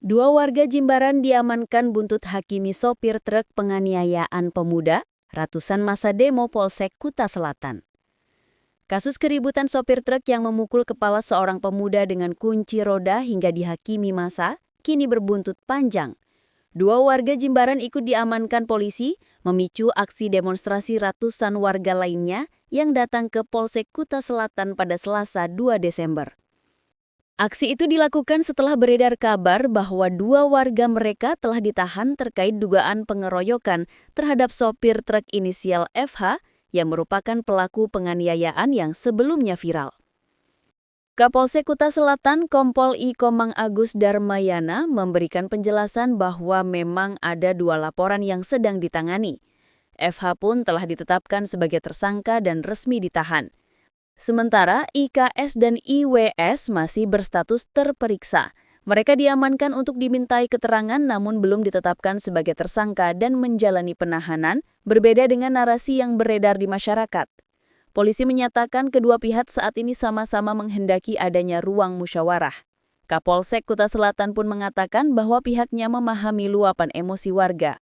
Dua warga Jimbaran diamankan buntut hakimi sopir truk penganiayaan pemuda, ratusan massa demo Polsek Kuta Selatan. Kasus keributan sopir truk yang memukul kepala seorang pemuda dengan kunci roda hingga dihakimi massa, kini berbuntut panjang. Dua warga Jimbaran ikut diamankan polisi, memicu aksi demonstrasi ratusan warga lainnya yang datang ke Polsek Kuta Selatan pada Selasa 2 Desember. Aksi itu dilakukan setelah beredar kabar bahwa dua warga mereka telah ditahan terkait dugaan pengeroyokan terhadap sopir truk inisial FH yang merupakan pelaku penganiayaan yang sebelumnya viral. Kapolsek Kuta Selatan Kompol I Komang Agus Darmayana memberikan penjelasan bahwa memang ada dua laporan yang sedang ditangani. FH pun telah ditetapkan sebagai tersangka dan resmi ditahan. Sementara IKS dan IWS masih berstatus terperiksa. Mereka diamankan untuk dimintai keterangan namun belum ditetapkan sebagai tersangka dan menjalani penahanan, berbeda dengan narasi yang beredar di masyarakat. Polisi menyatakan kedua pihak saat ini sama-sama menghendaki adanya ruang musyawarah. Kapolsek Kuta Selatan pun mengatakan bahwa pihaknya memahami luapan emosi warga.